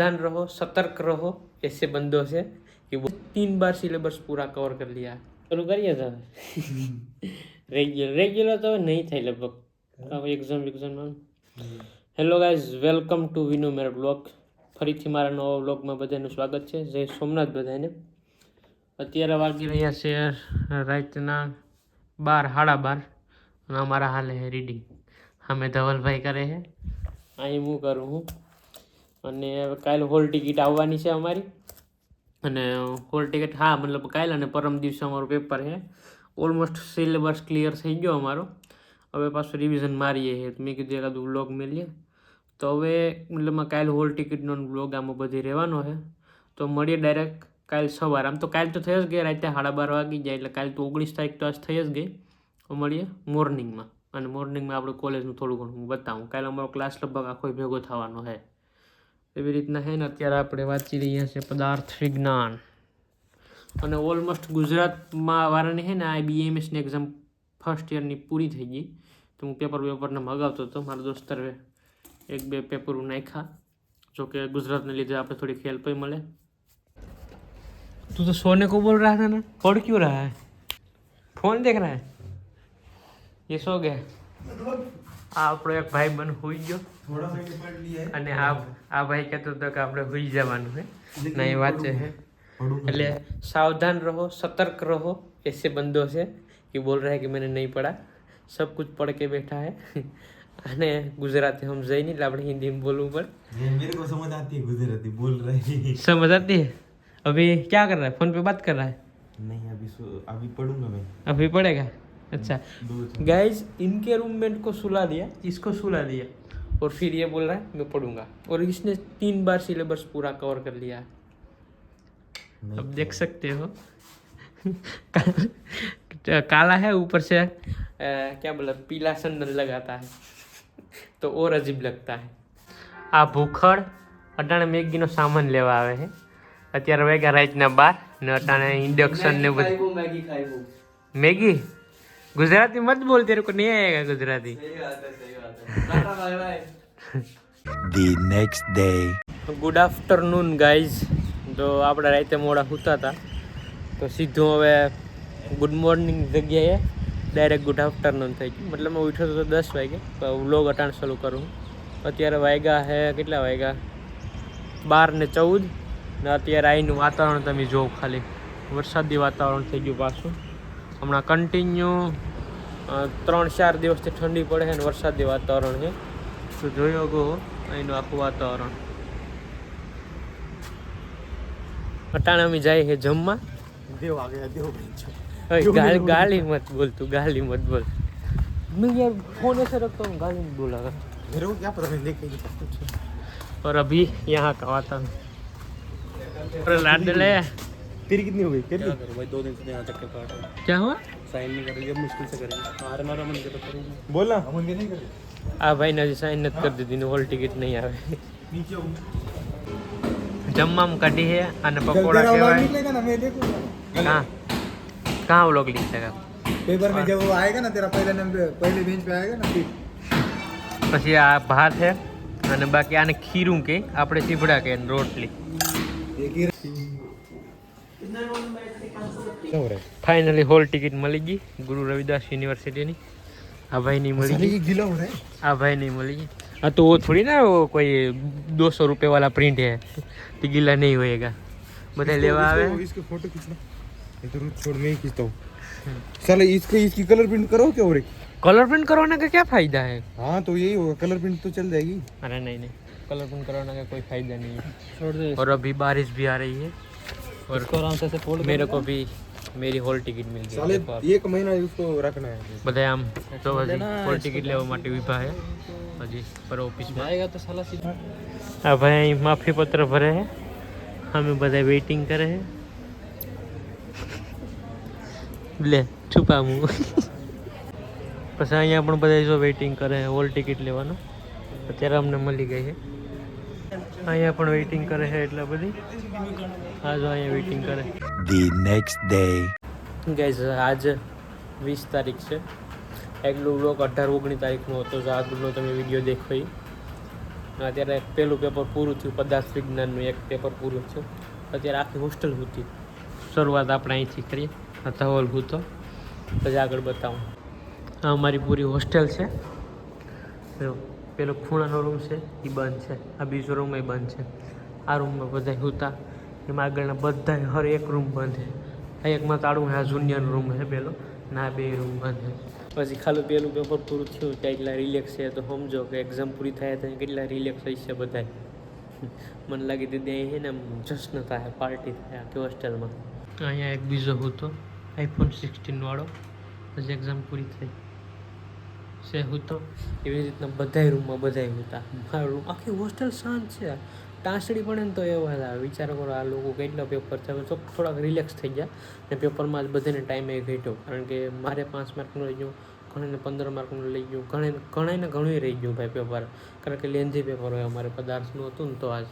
सावधान रहो, सतर्क रहो, ऐसे बंदों से कि वो 3 बार सिलेबस पूरा कवर कर लिया। ચાલુ કરીએ તો રેગ્યુલર તો નહીં થાય લગભગ હવે exam hello guys, welcome to Vinu Mera blog. ફરીથી મારા નવા બ્લોગમાં બધાનું સ્વાગત છે. જય સોમનાથ બધાને. અત્યારે વાગી રહ્યા છે રાતના 12, 12:30 અને અમારા હાલે છે રીડિંગ. અમે ધવલભાઈ કરે છે, અહીં હું કરું હું. અને કાલે હોલ ટિકિટ આવવાની છે અમારી. અને હોલ ટિકિટ મતલબ કાલે અને પરમ દિવસે અમારું પેપર છે. ઓલમોસ્ટ સિલેબસ ક્લિયર થઈ ગયો અમારો. હવે પાછું રિવિઝન મારીએ છીએ. તો મેં કીધું એકાદું વ્લોગ મેળીએ. તો હવે મતલબમાં કાલે હોલ ટિકિટનો વ્લોગ આમાં બધી રહેવાનો છે. તો મળીએ ડાયરેક્ટ કાલે સવારે. આમ તો કાલે તો થઈ જ ગઈ રાતે 12:30 વાગી જાય, એટલે કાલે તો 19 તારીખ તો આજ થઈ જ ગઈ. તો મળીએ મોર્નિંગમાં. અને મોર્નિંગમાં આપણે કોલેજનું થોડું ઘણું બતાવું. કાલે અમારો ક્લાસ લગભગ આખો ભેગો થવાનો છે. એવી રીતના છે ને. અત્યારે આપણે વાંચી રહ્યા છીએ પદાર્થ વિજ્ઞાન. અને ઓલમોસ્ટ ગુજરાતમાં વાળાની છે ને આ BAMSની એક્ઝામ ફર્સ્ટ યરની પૂરી થઈ ગઈ. તો હું પેપરને મગાવતો હતો. મારા દોસ્તરે 1-2 પેપરો નાખ્યા. જોકે ગુજરાતને લીધે આપણે થોડી હેલ્પ મળે. તું તો सोने को बोल रहा था ना, पढ़ क्यों रहा है? फोन देख रहा है? ये सो गया. આ આપણો એક ભાઈ બન હોઈ ગયો. અને આ ભાઈ કહેતો હતો કે આપણે હોઈ જવાનું છે. નહીં વાંચે છે. એટલે सावधान रहो, सतर्क रहो, ऐसे बंदों से कि बोल रहे हैं कि मैंने नहीं पढ़ा, सब कुछ पढ़ के बैठा है. અને गुजराती हम जई नहीं, આપણે हिंदी में बोलूँ पर मेरे को समझ आती है गुजराती बोल रही. समझ आती है. अभी क्या कर रहा है? फोन पे बात कर रहा है? नहीं, अभी पढ़ूंगा मैं. अभी पढ़ेगा. अच्छा गाइज, इनके रूममेट को सुला दिया, इसको सुला दिया और फिर ये बोल रहा है मैं पढ़ूंगा. और इसने 3 बार सिलेबस पूरा कवर कर लिया. अब देख सकते हो. काला है, ऊपर से क्या बोला, पीला संदन लगाता है तो और अजीब लगता है. આ ભૂખડ અટાણે મેગીનો સામાન લેવા આવે છે. અત્યારે વાગ્યા રાતના 12 ને અટાણે ઇન્ડક્શન ને બધું. मैगी गुजराती मत बोल, तेरे को नहीं आएगा Gujarati. The next day. Good afternoon guys. તો આપણે રાતે મોડા સૂતા હતા, તો સીધું હવે ગુડ મોર્નિંગ જગ્યાએ ડાયરેક્ટ ગુડ આફ્ટરનૂન થઈ ગયું. મતલબ હું ઉઠ્યો તો 10 વાગે. તો વ્લોગ અટાણ ચાલુ કરું. અત્યારે વાગ્યા છે કેટલા વાગ્યા, 12:14 ને. અત્યારે અહીંનું વાતાવરણ તમે જોવો ખાલી. વરસાદી વાતાવરણ થઈ ગયું પાછું. હમણાં કન્ટિન્યુ 3-4 દિવસથી ઠંડી પડે છે અને વરસાદી વાતાવરણ છે. તો જોયો ગો અહીંનું આખું વાતાવરણ. અટાણે અમે જાય છે જમવા. गाली मत बोल, तू गाली मत बोल. मैं यार फोन ऐसे रखता हूँ, गाली मत बोला. मेरे को क्या पता, मैं देख नहीं सकता. और अभी यहाँ का वातावरण लाडले. तेरी कितनी हो गई? तेरी भाई 2 दिन से यहाँ चक्कर काट रहा है. क्या हुआ? साइन नहीं कर रही, मुश्किल से करेंगे. मारा मन के तो करूँगा. बोला हम नहीं करेंगे. આ ભાઈને હજી સાઈન નથી કરી દીધી ને હોલ ટિકિટ નહીં આવે. જમવામાં કાઢી છે અને પકોડા કહેવાય. कहाँ कहाँ वो लोग लिखेगा पेपर में? जब वो आएगा ना तेरा पहले नंबर, पहले बेंच पे आएगा ना फिर. પછી આ ભાત છે અને બાકી આને ખીરું કે આપણે ચીભડા કે રોટલી. ફાઇનલી હોલ ટિકિટ મળી ગઈ ગુરુ રવિદાસ યુનિवर्सिटी. આ ભાઈ નહીં મળી ગઈ. गीला हो रहा है. આ ભાઈ नहीं मिली. हाँ तो वो थोड़ी ना वो कोई 200 रुपये वाला प्रिंट है, तो गीला नहीं होएगा. બધા લેવા આવે. इसके फोटो खींचना. इधर छोड़, मैं ही खींचता हूँ. साला इसकी कलर प्रिंट करो क्या? और कलर प्रिंट करवाने का क्या फायदा है? हाँ तो यही होगा, कलर प्रिंट तो चल जाएगी. अरे नहीं, कलर प्रिंट करवाने का कोई फायदा नहीं है. छोड़ दे. और अभी बारिश भी आ रही है और आराम से फोल्ड. मेरे को भी मेरी होल टिकિટ मिल गई. साले 1 महीना उसको रखना है. બધા આમ તો હજી હોલ ટિકિટ લેવા માટે ઊભા છે હજી પર ઓફિસમાં. આएगा तो साला सीधा. આ ભાઈ માફી પત્ર ભરે છે. અમે બધા વેઇટિંગ કરે છે. લે છુપા મું. પછી અહીંયા પણ બધા જો વેઇટિંગ કરે છે હોલ ટિકિટ લેવાનો. અત્યારે અમને મળી ગઈ છે. અહીંયા પણ વેઇટિંગ કરે છે એટલા બધી. આ જો અહીંયા વેઇટિંગ કરે. The next day. ગાઈઝ આજ 20 તારીખ છે. આગલો વ્લોગ 18-19 તારીખનો હતો. જો આગળનો તમે વિડીયો દેખો. અત્યારે પહેલું પેપર પૂરું થયું, પદાર્થ વિજ્ઞાનનું એક પેપર પૂરું થયું. અત્યારે આખી હોસ્ટેલ હતી. શરૂઆત આપણે અહીંથી કરીએ. આ ધવલ હતો, પછી આગળ બતાવું. આ અમારી પૂરી હોસ્ટેલ છે. પેલો ખૂણાનો રૂમ છે એ બંધ છે, આ બીજો રૂમ એ બંધ છે. આ રૂમમાં બધા સૂતા, એમાં આગળના બધા હર એક રૂમ બંધ છે. આ એકમાં તાળું, આ જુનિયર રૂમ છે પેલો, ના 2 રૂમ બંધ છે. પછી ખાલી પહેલું પેપર પૂરું થયું ત્યાં એટલા રિલેક્સ છે, તો સમજો કે એક્ઝામ પૂરી થાય તો કેટલા રિલેક્સ હોય છે બધા. મને લાગી દીધી અહીં છે ને આમ જશ્ન થાય, પાર્ટી થાય આખી હોસ્ટેલમાં. અહીંયા એક બીજો હતો iPhone 16 વાળો, પછી એક્ઝામ પૂરી થઈ છે હતો. એવી રીતના બધાય રૂમમાં બધાય હતા. મારો રૂમ, આખી હોસ્ટેલ શાંત છે. ટાંસડી પડે ને તો એવા આવે. વિચાર કરો આ લોકો કેટલા પેપર થયા, તો થોડાક રિલેક્સ થઈ ગયા. ને પેપરમાં જ બધાને ટાઈમે ઘટ્યો, કારણ કે મારે 5 માર્કનું રહી ગયું, ઘણાને 15 માર્કનું લઈ ગયું, ઘણાને ઘણું રહી ગયું ભાઈ પેપર, કારણ કે લેન્ધી પેપર હોય. અમારે પદાર્થનું હતું ને તો આજ